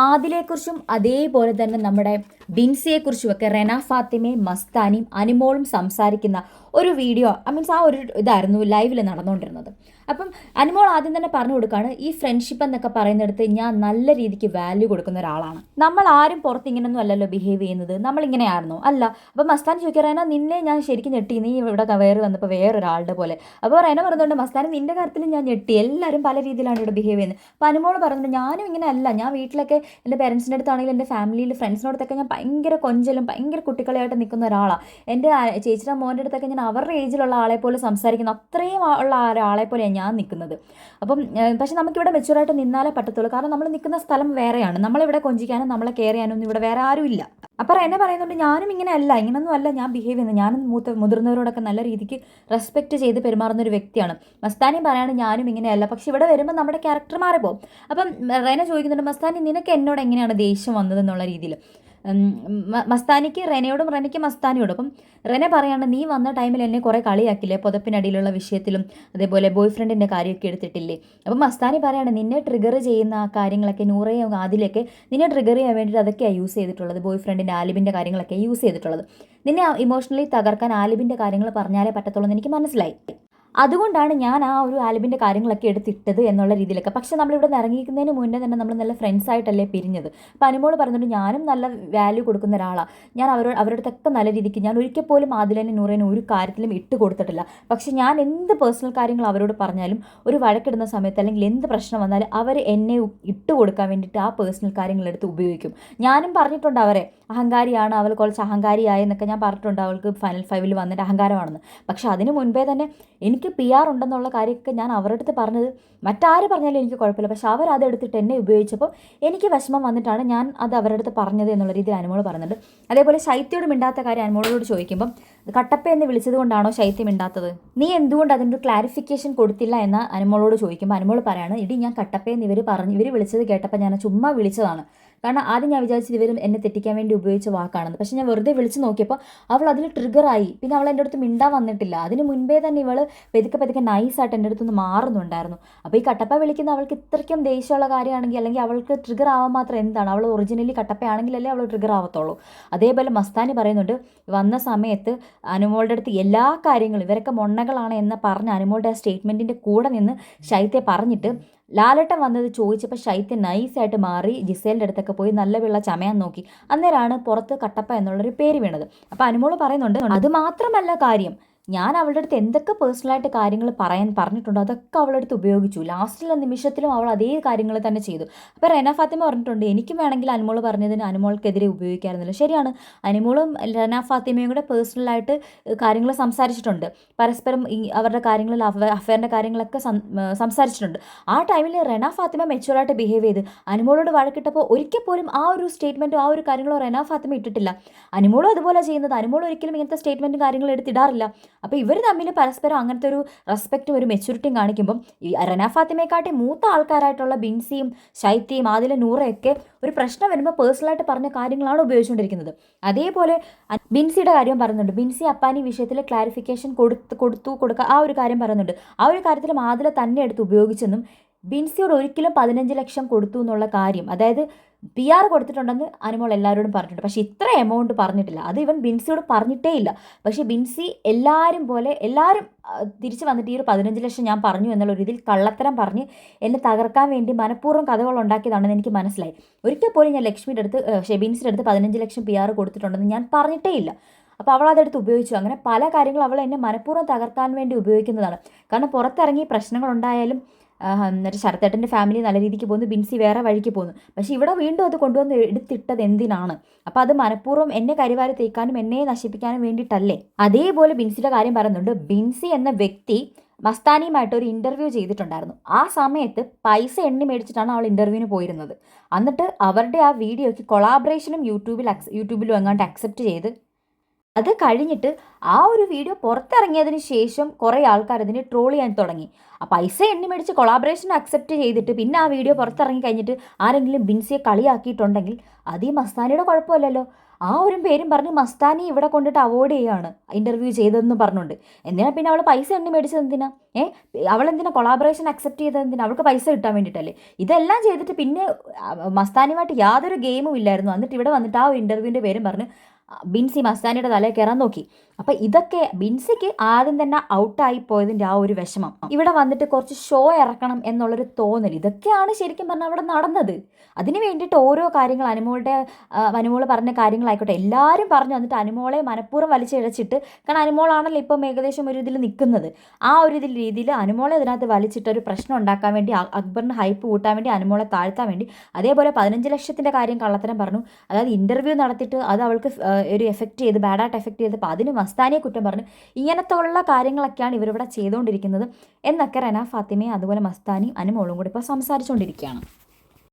ആദിലെക്കുറിച്ചും അതേപോലെ തന്നെ നമ്മുടെ ബിൻസിയെക്കുറിച്ചും ഒക്കെ റെന ഫാത്തിമയും മസ്താനിയും അനുമോളും സംസാരിക്കുന്ന ഒരു വീഡിയോ മീൻസ് ആ ഒരു ഇതായിരുന്നു ലൈവിൽ നടന്നുകൊണ്ടിരുന്നത്. അപ്പം അനുമോൾ ആദ്യം തന്നെ പറഞ്ഞു കൊടുക്കുകയാണ്, ഈ ഫ്രണ്ട്ഷിപ്പ് എന്നൊക്കെ പറയുന്നിടത്ത് ഞാൻ നല്ല രീതിക്ക് വാല്യൂ കൊടുക്കുന്ന ഒരാളാണ്. നമ്മൾ ആരും പുറത്ത് ഇങ്ങനെയൊന്നും അല്ലല്ലോ ബിഹേവ് ചെയ്യുന്നത്, നമ്മളിങ്ങനെയായിരുന്നോ അല്ല. അപ്പം മസ്താൻ ചോദിക്കുക, റെന നിന്നെ ഞാൻ ശരിക്കും ഞെട്ടി, നീ ഇവിടെ വേറെ വന്നപ്പോൾ വേറൊരാളുടെ പോലെ. അപ്പോൾ റെന പറയുന്നുണ്ട്, മസ്താൻ നിന്റെ കാര്യത്തിൽ ഞാൻ ഞെട്ടി, എല്ലാവരും പല രീതിയിലാണ് ഇവിടെ ബിഹേവ് ചെയ്യുന്നത്. അപ്പോൾ അനുമോൾ പറയുന്നുണ്ട്, ഞാനും ഇങ്ങനെ അല്ല, ഞാൻ വീട്ടിലൊക്കെ എൻ്റെ പേരൻസിൻ്റെ അടുത്താണെങ്കിലും എൻ്റെ ഫാമിലിയിൽ ഫ്രണ്ട്സിനോടത്തൊക്കെ ഞാൻ ഭയങ്കര കൊഞ്ചലും ഭയങ്കര കുട്ടികളായിട്ട് നിൽക്കുന്ന ഒരാളാണ്. എൻ്റെ ചേച്ചിയുടെ മോൻ്റെ അടുത്തൊക്കെ ഞാൻ അവരുടെ ഏജിലുള്ള ആളെ പോലെ സംസാരിക്കുന്നു, അത്രയും ഉള്ള ഒരാളെ പോലെയാണ് ഞാൻ നിൽക്കുന്നത്. അപ്പം പക്ഷെ നമുക്കിവിടെ മെച്യൂറായിട്ട് നിന്നാലേ പറ്റത്തുള്ളൂ, കാരണം നമ്മൾ നിൽക്കുന്ന സ്ഥലം വേറെയാണ്. നമ്മളിവിടെ കൊഞ്ചിക്കാനും നമ്മളെ കെയർ ചെയ്യാനൊന്നും ഇവിടെ വേറെ ആരും ഇല്ല. അപ്പോൾ എന്നെ പറയുന്നുണ്ട്, ഞാനും ഇങ്ങനെ അല്ല, ഇങ്ങനൊന്നും അല്ല ഞാൻ ബിഹേവ് ചെയ്യുന്നത്, ഞാനും മുതിർന്നവരോടൊക്കെ നല്ല രീതിക്ക് റെസ്പെക്റ്റ് ചെയ്ത് പെരുമാറുന്ന ഒരു വ്യക്തിയാണ്. മസ്താനി പറയാണ് ഞാനും ഇങ്ങനെയല്ല, പക്ഷെ ഇവിടെ വരുമ്പോൾ നമ്മുടെ ക്യാരക്ടർ മാറിപ്പോകും. അപ്പം റെന ചോദിക്കുന്നുണ്ട്, മസ്താനി നിനക്ക് എന്നോട് എങ്ങനെയാണ് ദേഷ്യം വന്നതെന്നുള്ള രീതിയിൽ. മസ്താനിക്ക് റെനയോടും റെനയ്ക്ക് മസ്താനിയോടും. അപ്പം റെന പറയാണ്, നീ വന്ന ടൈമിൽ എന്നെ കുറേ കളിയാക്കില്ലേ പുതപ്പിനടിയിലുള്ള വിഷയത്തിലും അതേപോലെ ബോയ് ഫ്രണ്ടിൻ്റെ കാര്യമൊക്കെ എടുത്തിട്ടില്ലേ. അപ്പം മസ്താനി പറയാണ്, നിന്നെ ട്രിഗർ ചെയ്യുന്ന ആ കാര്യങ്ങളൊക്കെ നൂറയും ആദിലൊക്കെ നിന്നെ ട്രിഗർ ചെയ്യാൻ വേണ്ടിയിട്ട് അതൊക്കെയാണ് യൂസ് ചെയ്തിട്ടുള്ളത്. ബോയ് ഫ്രണ്ടിൻ്റെ ആലിബിൻ്റെ കാര്യങ്ങളൊക്കെ യൂസ് ചെയ്തിട്ടുള്ളത്. നിന്നെ ഇമോഷണലി തകർക്കാൻ ആലിബിൻ്റെ കാര്യങ്ങൾ പറഞ്ഞാലേ പറ്റത്തുള്ളൂ എന്ന് എനിക്ക് മനസ്സിലായി. അതുകൊണ്ടാണ് ഞാൻ ആ ഒരു ആൽബിൻ്റെ കാര്യങ്ങളൊക്കെ എടുത്തിട്ടത് എന്നുള്ള രീതിയിലൊക്കെ. പക്ഷേ നമ്മളിവിടെ നിന്ന് ഇറങ്ങിക്കുന്നതിന് മുന്നേ തന്നെ നമ്മൾ നല്ല ഫ്രണ്ട്സായിട്ടല്ലേ പിരിഞ്ഞത്. അപ്പോൾ അനുമോൾ പറഞ്ഞിട്ട് ഞാനും നല്ല വാല്യൂ കൊടുക്കുന്ന ഒരാളാണ്, ഞാൻ അവരുടെ അടുത്തൊക്കെ നല്ല രീതിക്ക് ഞാൻ ഒരിക്കൽ പോലും ആദിലേനും നൂറേനും ഒരു കാര്യത്തിലും ഇട്ട് കൊടുത്തിട്ടില്ല. പക്ഷേ ഞാൻ എന്ത് പേഴ്സണൽ കാര്യങ്ങൾ അവരോട് പറഞ്ഞാലും ഒരു വഴക്കിടുന്ന സമയത്ത് അല്ലെങ്കിൽ എന്ത് പ്രശ്നം വന്നാലും അവർ എന്നെ ഇട്ട് കൊടുക്കാൻ വേണ്ടിയിട്ട് ആ പേഴ്സണൽ കാര്യങ്ങളെടുത്ത് ഉപയോഗിക്കും. ഞാനും പറഞ്ഞിട്ടുണ്ട് അവരെ, അഹങ്കാരിയാണ് അവൾ, കുറച്ച് അഹങ്കാരിയായെന്നൊക്കെ ഞാൻ പറഞ്ഞിട്ടുണ്ട്, അവൾക്ക് ഫൈനൽ 5 വന്നിട്ട് അഹങ്കാരമാണെന്ന്. പക്ഷെ അതിന് മുൻപേ തന്നെ എനിക്ക് PR ഉണ്ടെന്നുള്ള കാര്യമൊക്കെ ഞാൻ അവരുടെ അടുത്ത് പറഞ്ഞത്, മറ്റാര് പറഞ്ഞാലും എനിക്ക് കുഴപ്പമില്ല, പക്ഷെ അവരതെടുത്തിട്ട് എന്നെ ഉപയോഗിച്ചപ്പോൾ എനിക്ക് വിഷമം വന്നിട്ടാണ് ഞാൻ അത് അവരുടെ അടുത്ത് പറഞ്ഞത് എന്നുള്ള രീതിയിൽ അനുമോൾ പറയുന്നുണ്ട്. അതേപോലെ ശൈത്യയോട് മിണ്ടാത്ത കാര്യം അനുമോളോട് ചോദിക്കുമ്പം കട്ടപ്പ എന്ന് വിളിച്ചത് കൊണ്ടാണോ ശൈത്യം മിണ്ടാത്തത്, നീ എന്തുകൊണ്ട് അതിൻ്റെ ഒരു ക്ലാരിഫിക്കേഷൻ കൊടുത്തില്ല എന്ന് അനുമോളോട് ചോദിക്കുമ്പോൾ അനുമോൾ പറയാണ്, ഇടി ഞാൻ കട്ടപ്പയെന്ന് ഇവർ വിളിച്ചത് കേട്ടപ്പോൾ ഞാൻ ചുമ്മാ വിളിച്ചതാണ്, കാരണം ആദ്യം ഞാൻ വിചാരിച്ചത് ഇവരും എന്നെ തെറ്റിക്കാൻ വേണ്ടി ഉപയോഗിച്ച വാക്കാണെന്ന്. പക്ഷെ ഞാൻ വെറുതെ വിളിച്ച് നോക്കിയപ്പോൾ അവൾ അതിൽ ട്രിഗറായി. പിന്നെ അവൾ എൻ്റെ അടുത്ത് മിണ്ടാൻ വന്നിട്ടില്ല. അതിന് മുൻപേ തന്നെ ഇവൾ പതുക്കെ നൈസായിട്ട് എൻ്റെ അടുത്തുനിന്ന് മാറുന്നുണ്ടായിരുന്നു. അപ്പോൾ ഈ കട്ടപ്പ വിളിക്കുന്ന അവൾക്ക് ഇത്രയ്ക്കും ദേഷ്യമുള്ള കാര്യമാണെങ്കിൽ അല്ലെങ്കിൽ അവൾക്ക് ട്രിഗർ ആവാൻ മാത്രം എന്താണ്, അവൾ ഒറിജിനലി കട്ടപ്പയാണെങ്കിലല്ലേ അവൾ ട്രിഗർ ആവത്തുള്ളൂ. അതേപോലെ മസ്താനി പറയുന്നുണ്ട്, വന്ന സമയത്ത് അനുമോളുടെ അടുത്ത് എല്ലാ കാര്യങ്ങളും ഇവരൊക്കെ മൊണ്ണകളാണ് എന്ന് പറഞ്ഞ അനുമോളുടെ ആ സ്റ്റേറ്റ്മെൻറ്റിൻ്റെ കൂടെ നിന്ന് ശൈത്യ പറഞ്ഞിട്ട് ലാലേട്ടൻ വന്നത് ചോദിച്ചപ്പോൾ ശൈത്യ നൈസായിട്ട് മാറി ജിസേലിൻ്റെ അടുത്തൊക്കെ പോയി നല്ല വെള്ള ചമയാൻ നോക്കി. അന്നേരമാണ് പുറത്ത് കട്ടപ്പ എന്നുള്ളൊരു പേര് വീണത്. അപ്പോൾ അനുമോൾ പറയുന്നുണ്ട്, അത് മാത്രമല്ല കാര്യം, ഞാൻ അവളുടെ അടുത്ത് എന്തൊക്കെ പേഴ്സണലായിട്ട് കാര്യങ്ങൾ പറഞ്ഞിട്ടുണ്ടോ അതൊക്കെ അവളുടെ അടുത്ത് ഉപയോഗിച്ചു. ലാസ്റ്റിലെ നിമിഷത്തിലും അവൾ അതേ കാര്യങ്ങൾ തന്നെ ചെയ്തു. അപ്പോൾ റെന ഫാത്തിമ പറഞ്ഞിട്ടുണ്ട്, എനിക്കും വേണമെങ്കിൽ അനുമോൾ പറഞ്ഞതിന് അനുമോൾക്കെതിരെ ഉപയോഗിക്കാമായിരുന്നല്ലോ. ശരിയാണ്, അനുമോളും റെന ഫാത്തിമയും കൂടെ പേഴ്സണലായിട്ട് കാര്യങ്ങൾ സംസാരിച്ചിട്ടുണ്ട്, പരസ്പരം ഈ അവരുടെ കാര്യങ്ങളിൽ അഫയറിൻ്റെ കാര്യങ്ങളൊക്കെ സംസാരിച്ചിട്ടുണ്ട്. ആ ടൈമിൽ റെന ഫാത്തിമ മെച്യൂറായിട്ട് ബിഹേവ് ചെയ്ത് അനുമോളോട് വഴക്കിട്ടപ്പോൾ ഒരിക്കൽ പോലും ആ ഒരു സ്റ്റേറ്റ്മെൻറ്റോ ആ ഒരു കാര്യങ്ങളോ റെന ഫാത്തിമ ഇട്ടിട്ടില്ല. അനുമോളും അതുപോലെ ചെയ്യുന്നത്, അനുമോൾ ഒരിക്കലും ഇങ്ങനത്തെ സ്റ്റേറ്റ്മെൻറ്റും കാര്യങ്ങളും എടുത്തിടാറില്ല. അപ്പോൾ ഇവർ തമ്മിൽ പരസ്പരം അങ്ങനത്തെ ഒരു റെസ്പെക്റ്റും ഒരു മെച്യൂരിറ്റിയും കാണിക്കുമ്പം ഈ റെന ഫാത്തിമയെക്കാട്ടി മൂത്ത ആൾക്കാരായിട്ടുള്ള ബിൻസിയും ശൈത്യയും ആദിലെ നൂറയൊക്കെ ഒരു പ്രശ്നം വരുമ്പോൾ പേഴ്സണലായിട്ട് പറഞ്ഞ കാര്യങ്ങളാണ് ഉപയോഗിച്ചുകൊണ്ടിരിക്കുന്നത്. അതേപോലെ ബിൻസിയുടെ കാര്യം പറയുന്നുണ്ട്, ബിൻസി അപ്പാനി വിഷയത്തിൽ ക്ലാരിഫിക്കേഷൻ കൊടുക്കുക ആ ഒരു കാര്യം പറയുന്നുണ്ട്. ആ ഒരു കാര്യത്തിൽ ആദിലെ തന്നെ എടുത്ത് ഉപയോഗിച്ചെന്നും ബിൻസിയോട് ഒരിക്കലും 15 ലക്ഷം കൊടുത്തു എന്നുള്ള കാര്യം, അതായത് PR കൊടുത്തിട്ടുണ്ടെന്ന് അനുമോൾ എല്ലാവരോടും പറഞ്ഞിട്ടുണ്ട്. പക്ഷേ ഇത്ര എമൗണ്ട് പറഞ്ഞിട്ടില്ല, അത് ഇവൻ ബിൻസിയോട് പറഞ്ഞിട്ടേ ഇല്ല. പക്ഷേ ബിൻസി എല്ലാവരും തിരിച്ച് വന്നിട്ട് ഈ ഒരു 15 ലക്ഷം ഞാൻ പറഞ്ഞു എന്നുള്ള രീതിയിൽ കള്ളത്തരം പറഞ്ഞ് എന്നെ തകർക്കാൻ വേണ്ടി മനഃപൂർവ്വം കഥകൾ ഉണ്ടാക്കിയതാണെന്ന് എനിക്ക് മനസ്സിലായി. ഒരിക്കൽ പോലും ഞാൻ ബിൻസിയുടെ അടുത്ത് 15 ലക്ഷം PR കൊടുത്തിട്ടുണ്ടെന്ന് ഞാൻ പറഞ്ഞിട്ടേ ഇല്ല. അപ്പോൾ അവൾ അതെടുത്ത് ഉപയോഗിച്ചു. അങ്ങനെ പല കാര്യങ്ങളും അവൾ എന്നെ മനഃപൂർവ്വം തകർക്കാൻ വേണ്ടി ഉപയോഗിക്കുന്നതാണ്. കാരണം പുറത്തിറങ്ങി പ്രശ്നങ്ങളുണ്ടായാലും എന്നിട്ട് ശരത്തേട്ടൻ്റെ ഫാമിലി നല്ല രീതിക്ക് പോകുന്നു, ബിൻസി വേറെ വഴിക്ക് പോകുന്നു. പക്ഷേ ഇവിടെ വീണ്ടും അത് കൊണ്ടുവന്ന് എടുത്തിട്ടത് എന്തിനാണ്? അപ്പോൾ അത് മനഃപൂർവ്വം എന്നെ കരിവാരി തേക്കാനും എന്നെ നശിപ്പിക്കാനും വേണ്ടിയിട്ടല്ലേ. അതേപോലെ ബിൻസിയുടെ കാര്യം പറയുന്നുണ്ട്, ബിൻസി എന്ന വ്യക്തി മസ്താനിയുമായിട്ട് ഒരു ഇൻ്റർവ്യൂ ചെയ്തിട്ടുണ്ടായിരുന്നു. ആ സമയത്ത് പൈസ എണ്ണി മേടിച്ചിട്ടാണ് അവൾ ഇൻ്റർവ്യൂവിന് പോയിരുന്നത്. എന്നിട്ട് അവരുടെ ആ വീഡിയോയ്ക്ക് കൊളാബറേഷനും യൂട്യൂബിലും എങ്ങാണ്ട് അക്സെപ്റ്റ് ചെയ്ത് അത് കഴിഞ്ഞിട്ട് ആ ഒരു വീഡിയോ പുറത്തിറങ്ങിയതിന് ശേഷം കുറേ ആൾക്കാർ അതിന് ട്രോൾ ചെയ്യാൻ തുടങ്ങി. ആ പൈസ എണ്ണി മേടിച്ച് കൊളാബറേഷൻ അക്സെപ്റ്റ് ചെയ്തിട്ട് പിന്നെ ആ വീഡിയോ പുറത്തിറങ്ങി കഴിഞ്ഞിട്ട് ആരെങ്കിലും ബിൻസിയെ കളിയാക്കിയിട്ടുണ്ടെങ്കിൽ അത് ഈ മസ്താനിയുടെ കുഴപ്പമില്ലല്ലോ. ആ ഒരു പേരും പറഞ്ഞ് മസ്താനി ഇവിടെ കൊണ്ടിട്ട് അവോയ്ഡ് ചെയ്യുകയാണ് ഇൻ്റർവ്യൂ ചെയ്തതെന്ന് പറഞ്ഞുകൊണ്ട്. എന്തിനാ പിന്നെ അവൾ പൈസ എണ്ണി മേടിച്ചത് എന്തിനാ? അവളെന്തിനാ കൊളാബറേഷൻ അക്സെപ്റ്റ് ചെയ്തത് എന്തിനാ? അവൾക്ക് പൈസ കിട്ടാൻ വേണ്ടിയിട്ടല്ലേ? ഇതെല്ലാം ചെയ്തിട്ട് പിന്നെ മസ്താനിയുമായിട്ട് യാതൊരു ഗെയിമും ഇല്ലായിരുന്നു. എന്നിട്ട് ഇവിടെ വന്നിട്ട് ആ ഒരു ഇൻ്റർവ്യൂവിൻ്റെ പേരും പറഞ്ഞ് ബിൻസി മസ്താനിയുടെ തലയിൽ കയറാൻ നോക്കി. അപ്പം ഇതൊക്കെ ബിൻസിക്ക് ആദ്യം തന്നെ ഔട്ടായി പോയതിൻ്റെ ആ ഒരു വിഷമം, ഇവിടെ വന്നിട്ട് കുറച്ച് ഷോ ഇറക്കണം എന്നുള്ളൊരു തോന്നൽ, ഇതൊക്കെയാണ് ശരിക്കും പറഞ്ഞാൽ അവിടെ നടന്നത്. അതിന് വേണ്ടിയിട്ട് ഓരോ കാര്യങ്ങൾ അനുമോൾ പറഞ്ഞ കാര്യങ്ങളായിക്കോട്ടെ എല്ലാവരും പറഞ്ഞു വന്നിട്ട് അനുമോളെ മനഃപൂർവ്വം വലിച്ചിഴച്ചിട്ട്, കാരണം അനുമോളാണല്ലോ ഇപ്പം ഏകദേശം ഒരു ഇതിൽ നിൽക്കുന്നത്, ആ ഒരു രീതിയിൽ അനുമോളെ ഇതിനകത്ത് വലിച്ചിട്ട് ഒരു പ്രശ്നം ഉണ്ടാക്കാൻ വേണ്ടി, അക്ബറിന് ഹൈപ്പ് കൂട്ടാൻ വേണ്ടി, അനുമോളെ താഴ്ത്താൻ വേണ്ടി. അതേപോലെ 15 ലക്ഷത്തിൻ്റെ കാര്യം കള്ളത്തരം പറഞ്ഞു. അതായത് ഇൻ്റർവ്യൂ നടത്തിയിട്ട് അത് അവൾക്ക് ഒരു എഫക്റ്റ് ചെയ്ത്, ബാഡായിട്ട് എഫക്റ്റ് ചെയ്തപ്പോൾ അതിന് മസ്താനിയെ കുറ്റം പറഞ്ഞു. ഇങ്ങനത്തെ ഉള്ള കാര്യങ്ങളൊക്കെയാണ് ഇവരിവിടെ ചെയ്തുകൊണ്ടിരിക്കുന്നത് എന്നൊക്കെ റെന ഫാത്തിമയും അതുപോലെ മസ്താനിയും അനുമോളും കൂടി ഇപ്പോൾ സംസാരിച്ചുകൊണ്ടിരിക്കുകയാണ്.